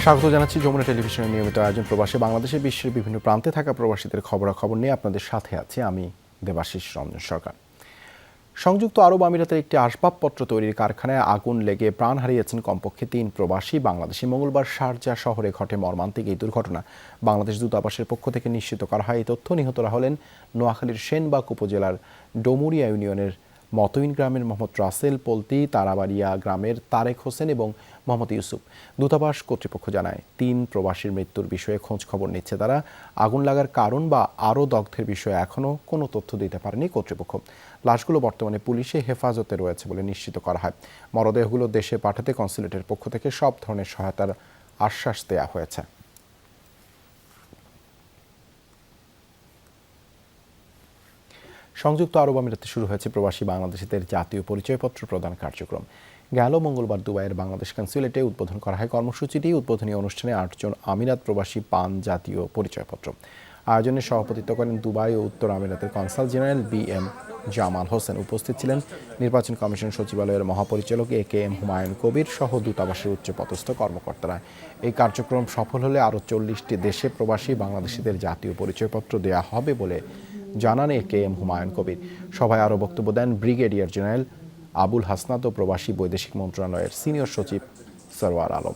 স্বাগত জানাচ্ছি যমুনা টেলিভিশনের নিয়মিত আয়োজন প্রবাসী বাংলাদেশে বিশ্বের বিভিন্ন প্রান্তে থাকা প্রবাসীদের খবরাখবর নিয়ে আপনাদের সাথে আছি আমি দেবাশিস রঞ্জন সরকার। সংযুক্ত আরব আমিরাতের একটি আসবাবপত্র তৈরির কারখানায় আগুন লেগে প্রাণ হারিয়েছেন কমপক্ষে ৩ প্রবাসী বাংলাদেশি। মঙ্গলবার শারজাহ শহরে ঘটে মর্মান্তিক এই দুর্ঘটনা। বাংলাদেশ দূতাবাসের পক্ষ থেকে নিশ্চিত করা হয় এই তথ্য। নিহতরা হলেন নোয়াখালীর সেনবাগ উপজেলার ডোমুরিয়া ইউনিয়নের মতইন গ্রামের মোহাম্মদ রাসেল পলতি, তারাবাড়িয়া গ্রামের তারেক হোসেন এবং মোহাম্মদ ইউসুফ। দূতাবাস কর্তৃপক্ষ জানায় ৩ প্রবাসীর মৃত্যুর বিষয়ে খোঁজ খবর নিচ্ছে তারা। আগুন লাগার কারণ বা আরও দগ্ধের বিষয়ে এখনও কোনো তথ্য দিতে পারেনি কর্তৃপক্ষ। লাশগুলো বর্তমানে পুলিশে হেফাজতে রয়েছে বলে নিশ্চিত করা হয়। মরদেহগুলো দেশে পাঠাতে কনস্যুলেটের পক্ষ থেকে সব ধরনের সহায়তার আশ্বাস দেওয়া হয়েছে। সংযুক্ত আরব আমিরাতে শুরু হয়েছে প্রবাসী বাংলাদেশিদের জাতীয় পরিচয়পত্র প্রদান কার্যক্রম। গেল মঙ্গলবার দুবাইয়ের বাংলাদেশ কনস্যুলেটে উদ্বোধন করা হয় কর্মসূচিটি। উদ্বোধনী অনুষ্ঠানে 8 জন আমিরাত প্রবাসী পান জাতীয় পরিচয়পত্র। আয়োজনে সভাপতিত্ব করেন দুবাই ও উত্তর আমিরাতের consul general BM Jamal Hossain. উপস্থিত ছিলেন নির্বাচন কমিশন সচিবালয়ের মহাপরিচালক AKM হুমায়ুন কবির সহ দূতাবাসের উচ্চপদস্থ কর্মকর্তারা। এই কার্যক্রম সফল হলে আরও 40টি দেশে প্রবাসী বাংলাদেশিদের জাতীয় পরিচয়পত্র দেওয়া হবে বলে জানান AKM হুমায়ুন কবির। সভায় আরও বক্তব্য দেন ব্রিগেডিয়ার জেনারেল আবুল হাসনাত ও প্রবাসী বৈদেশিক মন্ত্রণালয়ের সিনিয়র সচিব সরওয়ার আলম।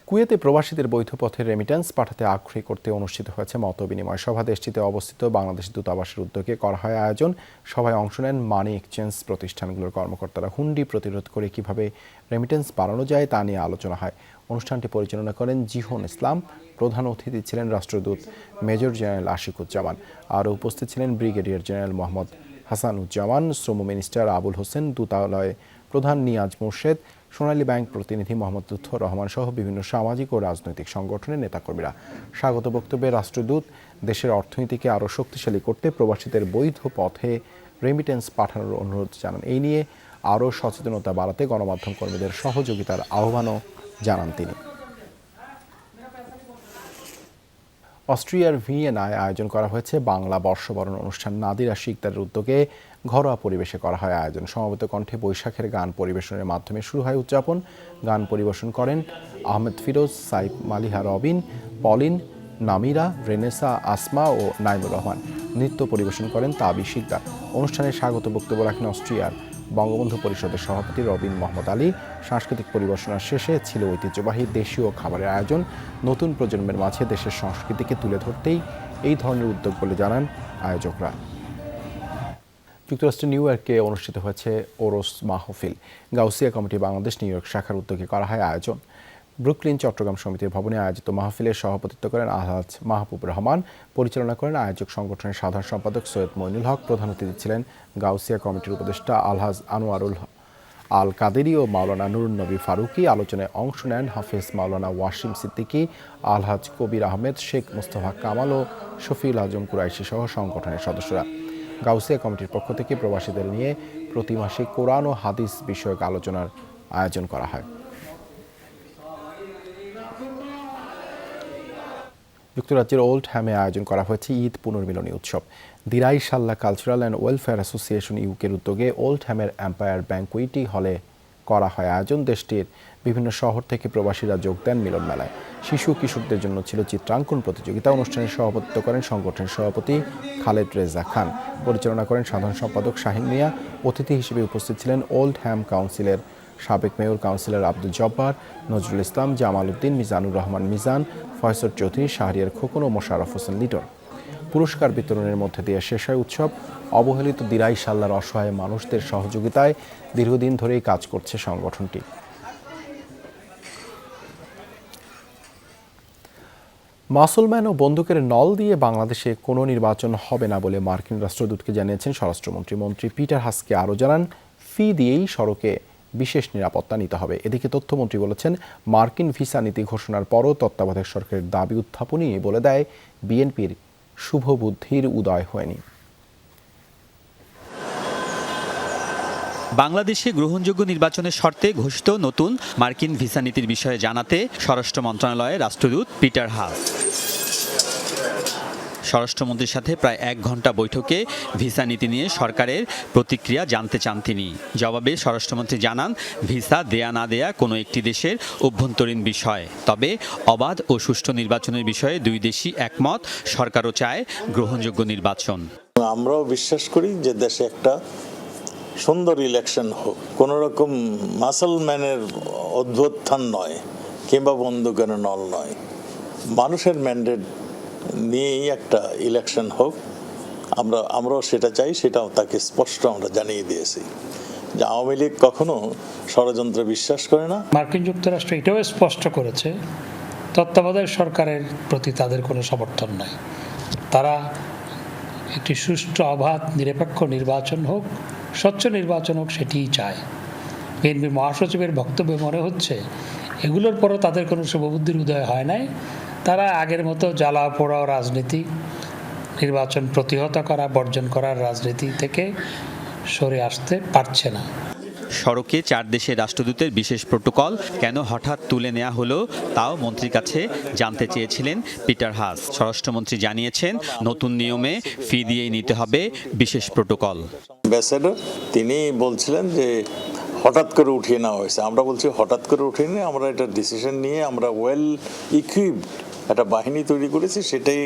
কুয়েতে প্রবাসীদের বৈধ পথে রেমিট্যান্স পাঠাতে আগ্রহী করতে অনুষ্ঠিত হয়েছে মতবিনিময় সভা। দেশটিতে অবস্থিত বাংলাদেশ দূতাবাসের উদ্যোগে করা হয় আয়োজন। সভায় অংশ নেন মানি এক্সচেঞ্জ প্রতিষ্ঠানগুলোর কর্মকর্তারা। হুন্ডি প্রতিরোধ করে কিভাবে রেমিট্যান্স বাড়ানো যায় তা নিয়ে আলোচনা হয়। অনুষ্ঠানটি পরিচালনা করেন জিহন ইসলাম। প্রধান অতিথি ছিলেন রাষ্ট্রদূত মেজর জেনারেল আশিকুজ্জামান। আরও উপস্থিত ছিলেন ব্রিগেডিয়ার জেনারেল মোহাম্মদ হাসানুজ্জামান, শ্রম মিনিস্টার আবুল হোসেন, দূতালয় প্রধান নিয়াজ মোর্শেদ, সোনালী ব্যাংক প্রতিনিধি মোহাম্মদ লুৎফর রহমান সহ বিভিন্ন সামাজিক ও রাজনৈতিক সংগঠনের নেতাকর্মীরা। স্বাগত বক্তব্যে রাষ্ট্রদূত দেশের অর্থনীতিকে আরও শক্তিশালী করতে প্রবাসীদের বৈধ পথে রেমিটেন্স পাঠানোর অনুরোধ জানান। এই নিয়ে আরও সচেতনতা বাড়াতে গণমাধ্যম কর্মীদের সহযোগিতার আহ্বানও জানান তিনি। অস্ট্রিয়ার ভিয়েনায় আয়োজন করা হয়েছে বাংলা বর্ষবরণ অনুষ্ঠান। নাদিরা শিকদারের উদ্যোগে ঘরোয়া পরিবেশে করা হয় আয়োজন। সমবেত কণ্ঠে বৈশাখের গান পরিবেশনের মাধ্যমে শুরু হয় উদযাপন। গান পরিবেশন করেন আহমেদ ফিরোজ, সাইফ মালিহা রবিন, পলিন, নামিরা, রেনেসা, আসমা ও নাইমুর রহমান। নৃত্য পরিবেশন করেন তাবি শিকদার। অনুষ্ঠানে স্বাগত বক্তব্য রাখেন অস্ট্রিয়ার বঙ্গবন্ধু পরিষদের সভাপতি রবিন মোহাম্মদ আলী। সাংস্কৃতিক পরিবেশনার শেষে ছিল ঐতিহ্যবাহী দেশীয় খাবারের আয়োজন। নতুন প্রজন্মের মাঝে দেশের সংস্কৃতিকে তুলে ধরতেই এই ধরনের উদ্যোগ বলে জানান আয়োজকরা। যুক্তরাষ্ট্রের নিউ ইয়র্কে অনুষ্ঠিত হয়েছে ওরস মাহফিল। Gausia committee Bangladesh new York শাখার উদ্যোগে করা হয় আয়োজন। ব্রুকলিন চট্টগ্রাম সমিতির ভবনে আয়োজিত মাহফিলের সভাপতিত্ব করেন আলহাজ মাহবুব রহমান। পরিচালনা করেন আয়োজক সংগঠনের সাধারণ সম্পাদক সৈয়দ মইনুল হক। প্রধান অতিথি ছিলেন গাউসিয়া কমিটির উপদেষ্টা আলহাজ আনোয়ারুল আল কাদেরি ও মাওলানা নুরুন নবী ফারুকি। আলোচনায় অংশ নেন হাফেজ মাওলানা ওয়াসিম সিদ্দিকী, আলহাজ কবির আহমেদ, শেখ মোস্তফা কামাল ও শফিউল আজম কুরাইশি সহ সংগঠনের সদস্যরা। গাউসিয়া কমিটির পক্ষ থেকে প্রবাসীদের নিয়ে প্রতি মাসে কোরআন ও হাদিস বিষয়ক আলোচনার আয়োজন করা হয়। যুক্তরাজ্যের ওল্ড হ্যামে আয়োজন করা হয়েছে ঈদ পুনর্মিলনী উৎসব। দিরাই সাল্লা কালচারাল অ্যান্ড ওয়েলফেয়ার অ্যাসোসিয়েশন ইউকের উদ্যোগে ওল্ড হ্যামের এম্পায়ার ব্যাংকুইটি হলে করা হয় আয়োজন। দেশটির বিভিন্ন শহর থেকে প্রবাসীরা যোগ দেন মিলন মেলায়। শিশু কিশোরদের জন্য ছিল চিত্রাঙ্কন প্রতিযোগিতা। অনুষ্ঠানে সভাপতিত্ব করেন সংগঠনের সভাপতি খালেদ রেজা খান। পরিচালনা করেন সাধারণ সম্পাদক শাহিন মিয়া। অতিথি হিসেবে উপস্থিত ছিলেন ওল্ড হ্যাম কাউন্সিলের সাবেক মেয়র কাউন্সিলর আব্দুল জব্বার, নজরুল ইসলাম, জামাল উদ্দিন, মিজানুর রহমান মিজান, ফয়সর চৌধুরী, শাহরিয়ার খোকন ও মোশাররফ হোসেন লিটন। পুরস্কার বিতরণের মধ্যে দিয়ে শেষ হয় উৎসব। অবহেলিত দিরাই সাল্লার অসহায় মানুষদের সহযোগিতায় দীর্ঘদিন ধরেই কাজ করছে সংগঠনটি। মাসলম্যান ও বন্দুকের নল দিয়ে বাংলাদেশে কোনো নির্বাচন হবে না বলে মার্কিন রাষ্ট্রদূতকে জানিয়েছেন স্বরাষ্ট্রমন্ত্রী। মন্ত্রী পিটার হাসকে আরও জানান, ফি দিয়েই সড়কে বিশেষ নিরাপত্তা নিতে হবে। এদিকে তথ্যমন্ত্রী বলেছেন, মার্কিন ভিসা নীতি ঘোষণার পরও তত্ত্বাবধায়ক সরকারের দাবি উত্থাপনই বলে দেয় বিএনপির শুভ বুদ্ধির উদয় হয়নি। বাংলাদেশে গ্রহণযোগ্য নির্বাচনের শর্তে ঘোষিত নতুন মার্কিন ভিসা নীতির বিষয়ে জানাতে স্বরাষ্ট্র মন্ত্রণালয়ের রাষ্ট্রদূত পিটার হাস। স্বরাষ্ট্রমন্ত্রীর সাথে প্রায় 1 ঘন্টা বৈঠকে ভিসা নীতি নিয়ে সরকারের প্রতিক্রিয়া জানতে চান তিনি। জবাবে স্বরাষ্ট্রমন্ত্রী জানান, ভিসা দেয়া না দেয়া কোনো একটি দেশের অভ্যন্তরীণ বিষয়, তবে অবাধ ও সুষ্ঠু নির্বাচনের বিষয়ে দুই দেশই একমত। সরকারও চায় গ্রহণযোগ্য নির্বাচন। আমরাও বিশ্বাস করি যে দেশে একটা সুন্দর ইলেকশন হোক, কোনো রকম মাসলম্যানের অভ্যুত্থান নয় কিংবা বন্দুকের নল নয়, মানুষের ম্যান্ডেট নিয়েই একটা ইলেকশন হোক। আমরাও সেটা চাই, সেটাও তাকে স্পষ্ট আমরা জানিয়ে দিয়েছি যে আওয়ামী লীগ কখনো ষড়যন্ত্রে বিশ্বাস করে না। মার্কিন যুক্তরাষ্ট্র এটাও স্পষ্ট করেছে তত্ত্বাবধায়ক সরকারের প্রতি তাদের কোনো সমর্থন নাই। তারা একটি সুষ্ঠু অবাধ নিরপেক্ষ নির্বাচন হোক, স্বচ্ছ নির্বাচন হোক, সেটিই চায়। বিএনপি মহাসচিবের বক্তব্যে মনে হচ্ছে এগুলোর পরও তাদের কোনো শুভবুদ্ধির উদয় হয় নাই। তারা আগের মতো জ্বালা পোড়াও রাজনীতি, নির্বাচন প্রতিহত করা, বর্জন করার রাজনীতি থেকে সরে আসতে পারছে না। সড়কে 4 দেশের রাষ্ট্রদূতের বিশেষ প্রোটোকল কেন হঠাৎ তুলে নেওয়া হলো তাও মন্ত্রীর কাছে জানতে চেয়েছিলেন পিটার হাস। স্বরাষ্ট্রমন্ত্রী জানিয়েছেন, নতুন নিয়মে ফি দিয়েই নিতে হবে বিশেষ প্রোটোকল। অ্যাম্বাসেডর তিনি বলছিলেন যে হঠাৎ করে উঠিয়ে নেওয়া হয়েছে। আমরা বলছি হঠাৎ করে উঠিয়ে নিয়ে আমরা এটা ডিসিশন নিয়ে আমরা ওয়েল ইকুইপড একটা বাহিনী তৈরি করেছি, সেটাই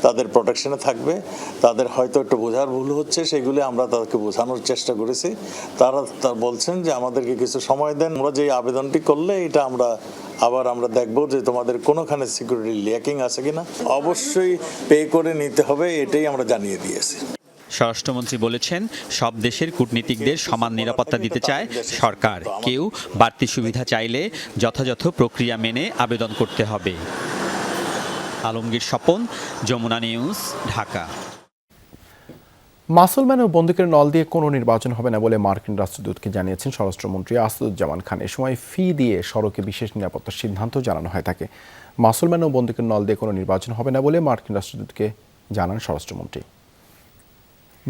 তাদের প্রোটেকশনে থাকবে। তাদের হয়তো একটু বোঝার ভুল হচ্ছে, সেগুলি আমরা তাদেরকে বোঝানোর চেষ্টা করেছি। তারা বলছেন যে আমাদেরকে কিছু সময় দেন, আমরা যে আবেদনটি করলে এটা আমরা দেখব যে তোমাদের কোনোখানে সিকিউরিটি ল্যাকিং আছে কিনা। অবশ্যই পে করে নিতে হবে, এটাই আমরা জানিয়ে দিয়েছি। স্বরাষ্ট্রমন্ত্রী বলেছেন, সব দেশের কূটনীতিকদের সমান নিরাপত্তা দিতে চায় সরকার। কেউ বাড়তি সুবিধা চাইলে যথাযথ প্রক্রিয়া মেনে আবেদন করতে হবে। আলমগীর স্বপন, যমুনা নিউজ, ঢাকা। মাসলম্যান ও বন্দুকের নল দিয়ে কোনো নির্বাচন হবে না বলে মার্কিন রাষ্ট্রদূতকে জানিয়েছেন স্বরাষ্ট্রমন্ত্রী আসাদুজ্জামান খান। এ সময় ফি দিয়ে সড়কে বিশেষ নিরাপত্তার সিদ্ধান্ত জানানো হয় তাকে। মাসলম্যান ও বন্দুকের নল দিয়ে কোনো নির্বাচন হবে না বলে মার্কিন রাষ্ট্রদূতকে জানান স্বরাষ্ট্রমন্ত্রী।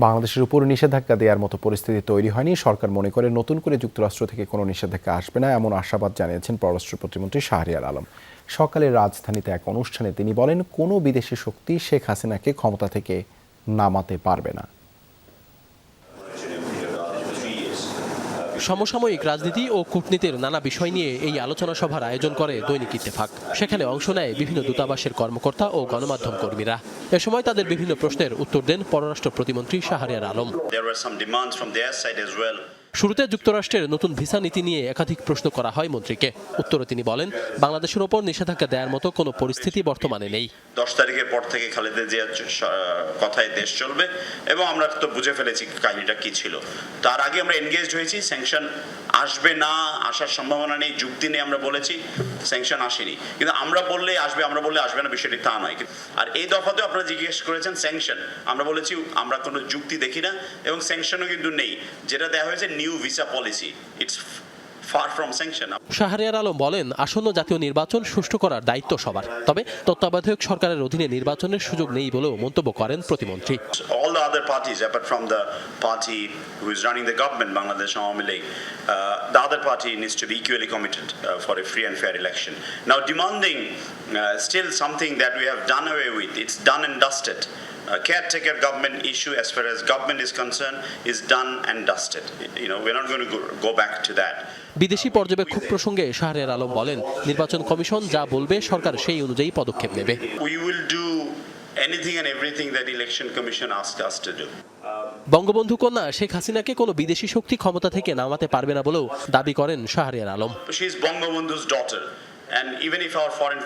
বাংলাদেশের উপর নিষেধাজ্ঞা দেওয়ার মতো পরিস্থিতি তৈরি হয়নি। সরকার মনে করে নতুন করে যুক্তরাষ্ট্র থেকে কোনো নিষেধাজ্ঞা আসবে না, এমন আশাবাদ জানিয়েছেন পররাষ্ট্র প্রতিমন্ত্রী শাহরিয়ার আলম। সকালে রাজধানীতে এক অনুষ্ঠানে তিনি বলেন, কোনো বিদেশি শক্তি শেখ হাসিনাকে ক্ষমতা থেকে নামাতে পারবে না। সমসাময়িক রাজনীতি ও কূটনীতির নানা বিষয় নিয়ে এই আলোচনা সভার আয়োজন করে দৈনিক ইত্তেফাক। সেখানে অংশ নেয় বিভিন্ন দূতাবাসের কর্মকর্তা ও গণমাধ্যম কর্মীরা। এ সময় তাদের বিভিন্ন প্রশ্নের উত্তর দেন পররাষ্ট্র প্রতিমন্ত্রী শাহরিয়ার আলম। শুরুতে যুক্তরাষ্ট্রের নতুন ভিসা নীতি নিয়ে একাধিক প্রশ্ন করা হয় মন্ত্রীকে। উত্তরে তিনি বলেন, বাংলাদেশের ওপর নিষেধাজ্ঞা দেওয়ার মতো কোনো পরিস্থিতি বর্তমানে নেই। 10 তারিখের পর থেকে খালেদা জিয়ার কথায় দেশ চলবে এবং আমরা তো বুঝে ফেলেছি কাহিনীটা কি ছিল। তার আগে আমরা এনগেজড হয়েছি, স্যাংশন আসবে না, আসার সম্ভাবনা নেই, যুক্তি নেই আমরা বলেছি, স্যাংশন আসেনি। কিন্তু আমরা বললে আসবে, আমরা বললে আসবে না, বিষয়টি তা নয়। আর এই দফাতে আপনারা জিজ্ঞেস করেছেন স্যাংশন, আমরা বলেছি আমরা কোনো যুক্তি দেখি না এবং স্যাংশনও কিন্তু নেই। যেটা দেওয়া হয়েছে new visa policy, it's far from sanction. Shahriar Alam বলেন, আসন্ন জাতীয় নির্বাচন সুষ্ঠু করার দায়িত্ব সবার, তবে তত্ত্বাবধায়ক সরকারের অধীনে নির্বাচনের সুযোগ নেই বলেও মন্তব্য করেন প্রতিমন্ত্রী। All the other parties, apart from the party who is running the government, Bangladesh Awami League, the other party needs to be equally committed for a free and fair election. Now, demanding still something that we have done away with, it's done and dusted. Caretaker government issue, as far as government is concerned, is done and dusted. We're not going to go back to that. বিদেশি পর্যবেক্ষক প্রসঙ্গে শাহরিয়ার আলম বলেন, নির্বাচন commission যা বলবে সরকার সেই অনুযায়ী পদক্ষেপ নেবে। We will do anything and everything that election commission asked us to do. Bangabandhu কন্যা শেখ হাসিনাকে কোনো বিদেশি শক্তি ক্ষমতা থেকে নামাতে পারবে না বলেও দাবি করেন Shahriar Alam. She is Bangabandhu's daughter. And even if our foreign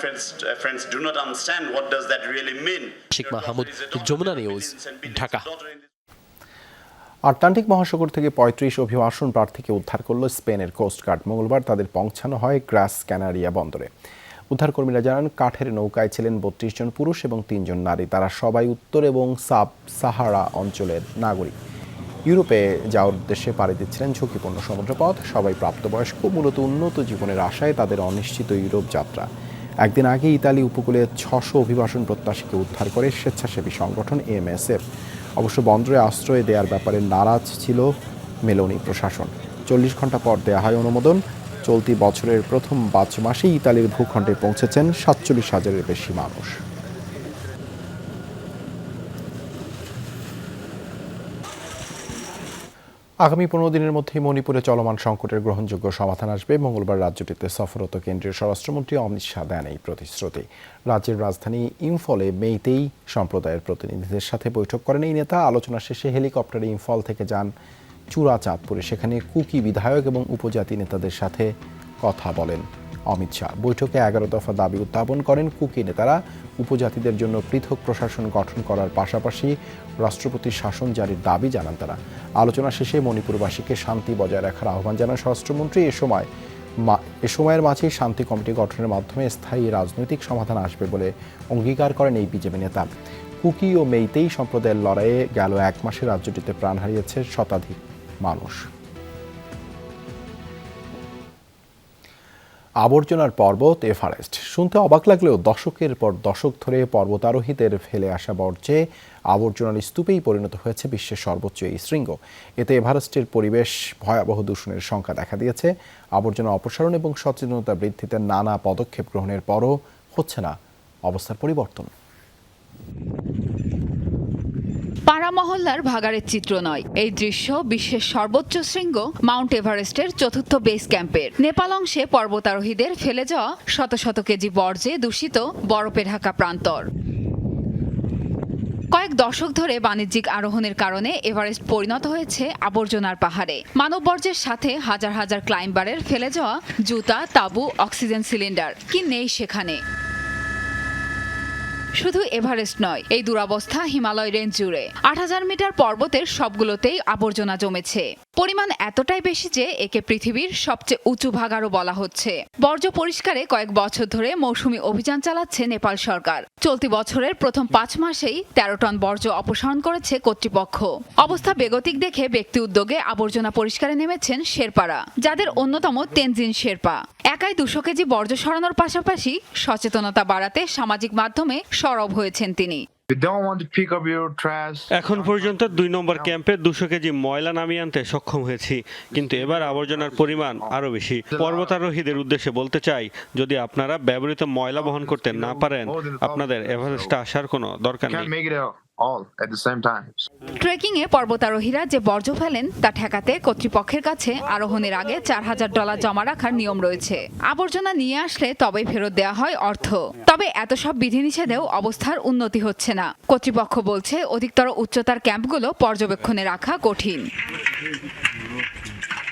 friends do not understand what does that really mean. Sheikh Mahmud, Jamuna news, Dhaka. Atlantic মহাসাগর থেকে 35 অভিবাসন প্রার্থীকে উদ্ধার করল স্পেনের কোস্টগার্ড। মঙ্গলবার তাদের পৌঁছানো হয় গ্রাস ক্যানারিয়া বন্দরে। উদ্ধারকর্মীরা জানান, কাঠের নৌকায় ছিলেন 32 জন পুরুষ এবং 3 জন নারী। তারা সবাই উত্তর এবং সাব সাহারা অঞ্চলের নাগরিক। ইউরোপে যাওয়ার উদ্দেশ্যে পাড়ি দিচ্ছিলেন ঝুঁকিপূর্ণ সমুদ্রপথ। সবাই প্রাপ্তবয়স্ক, মূলত উন্নত জীবনের আশায় তাদের অনিশ্চিত ইউরোপ যাত্রা। একদিন আগে ইতালি উপকূলে 600 অভিবাসন প্রত্যাশীকে উদ্ধার করে স্বেচ্ছাসেবী সংগঠন এমএসএফ। অবশ্য বন্দরে আশ্রয় দেওয়ার ব্যাপারে নারাজ ছিল মেলোনি প্রশাসন। 40 ঘন্টা পর দেয়া হয় অনুমোদন। চলতি বছরের প্রথম 5 মাসেই ইতালির ভূখণ্ডে পৌঁছেছেন 47,000-এর বেশি মানুষ। আগামী 15 দিনের মধ্যেই মণিপুরে চলমান সংকটের গ্রহণযোগ্য সমাধান আসবে। মঙ্গলবার রাজ্যটিতে সফররত কেন্দ্রীয় স্বরাষ্ট্রমন্ত্রী অমিত শাহ দেন এই প্রতিশ্রুতি। রাজ্যের রাজধানী ইম্ফলে মেইতেই সম্প্রদায়ের প্রতিনিধিদের সাথে বৈঠক করেন এই নেতা। আলোচনা শেষে হেলিকপ্টারে ইম্ফল থেকে যান চূড়াচাঁদপুরে। সেখানে কুকি বিধায়ক এবং উপজাতি নেতাদের সাথে কথা বলেন অমিত শাহ। বৈঠকে 11 দফা দাবি উত্থাপন করেন কুকি নেতারা। উপজাতিদের জন্য পৃথক প্রশাসন গঠন করার পাশাপাশি রাষ্ট্রপতির শাসন জারির দাবি জানান তারা। আলোচনা শেষে মণিপুরবাসীকে শান্তি বজায় রাখার আহ্বান জানান স্বরাষ্ট্রমন্ত্রী। এ সময়ের মাঝেই শান্তি কমিটি গঠনের মাধ্যমে স্থায়ী রাজনৈতিক সমাধান আসবে বলে অঙ্গীকার করেন এই বিজেপি নেতা। কুকি ও মেইতেই সম্প্রদায়ের লড়াইয়ে গেল 1 মাসে রাজ্যটিতে প্রাণ হারিয়েছে শতাধিক মানুষ। আবর্জনার পর্বত এভারেস্ট শুনতে অবাক লাগলেও দশকের পর দশক ধরে পর্বতারোহীদের ফেলে আসা বর্জ্যে আবর্জনার স্তূপেই পরিণত হয়েছে বিশ্বের সর্বোচ্চ এই শৃঙ্গ। এতে এভারেস্টের পরিবেশ ভয়াবহ দূষণের সংখ্যা দেখা দিয়েছে। আবর্জনা অপসারণ এবং সচেতনতা বৃদ্ধিতে নানা পদক্ষেপ গ্রহণের পরও হচ্ছে না অবস্থার পরিবর্তন। পাড়া মহল্লার ভাগাড়ের চিত্র নয়, এই দৃশ্য বিশ্বের সর্বোচ্চ শৃঙ্গ মাউন্ট এভারেস্টের চতুর্থ বেস ক্যাম্পের। নেপাল অংশে পর্বতারোহীদের ফেলে যাওয়া শত শত কেজি বর্জ্যে দূষিত বরফে ঢাকা প্রান্তর। কয়েক দশক ধরে বাণিজ্যিক আরোহণের কারণে এভারেস্ট পরিণত হয়েছে আবর্জনার পাহাড়ে। মানব বর্জ্যের সাথে হাজার হাজার ক্লাইম্বারের ফেলে যাওয়া জুতা, তাঁবু, অক্সিজেন সিলিন্ডার কি নেই সেখানে। শুধু এভারেস্ট নয়, এই দুরবস্থা হিমালয় রেঞ্জ জুড়ে 8000 মিটার পর্বতের সবগুলোতেই আবর্জনা জমেছে। পরিমাণ এতটাই বেশি যে একে পৃথিবীর সবচেয়ে উঁচু ভাগাড়ও বলা হচ্ছে। বর্জ্য পরিষ্কারে কয়েক বছর ধরে মৌসুমী অভিযান চালাচ্ছে নেপাল সরকার। চলতি বছরের প্রথম 5 মাসেই 13 টন বর্জ্য অপসারণ করেছে কর্তৃপক্ষ। অবস্থা বেগতিক দেখে ব্যক্তি উদ্যোগে আবর্জনা পরিষ্কারে নেমেছেন শেরপারা, যাদের অন্যতম তেনজিন শেরপা। একাই 200 কেজি বর্জ্য সরানোর পাশাপাশি সচেতনতা বাড়াতে সামাজিক মাধ্যমে সরব হয়েছেন তিনি। এখন পর্যন্ত 2 নম্বর ক্যাম্পে 200 কেজি ময়লা নামিয়ে আনতে সক্ষম হয়েছি, কিন্তু এবার আবর্জনার পরিমাণ আরো বেশি। পর্বতারোহীদের উদ্দেশ্যে বলতে চাই, যদি আপনারা ব্যবহৃত ময়লা বহন করতে না পারেন, আপনাদের এভারেস্টে আসার কোনো দরকার নেই। ট্রেকিং এ পর্বতারোহীরা যে বর্জ্য ফেলেন তা ঠেকাতে কর্তৃপক্ষের কাছে আরোহণের আগে $4000 জমা রাখার নিয়ম রয়েছে। আবর্জনা নিয়ে আসলে তবেই ফেরত দেওয়া হয় অর্থ। তবে এত সব বিধিনিষেধেও অবস্থার উন্নতি হচ্ছে না। কর্তৃপক্ষ বলছে অধিকতর উচ্চতার ক্যাম্পগুলো পর্যবেক্ষণে রাখা কঠিন।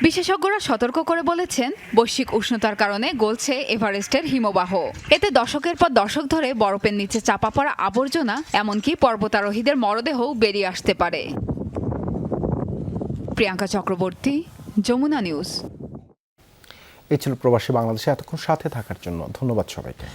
বিশেষজ্ঞরা সতর্ক করে বলেছেন, বৈশ্বিক উষ্ণতার কারণে গলছে এভারেস্টের হিমবাহ। এতে দশকের পর দশক ধরে বরফের নিচে চাপা পড়া আবর্জনা, এমনকি পর্বতারোহীদের মরদেহও বেরিয়ে আসতে পারে। প্রিয়াঙ্কা চক্রবর্তী, যমুনা নিউজ। এই ছিল প্রবাসী বাংলাদেশে এতক্ষণ সাথে থাকার জন্য ধন্যবাদ সবাইকে।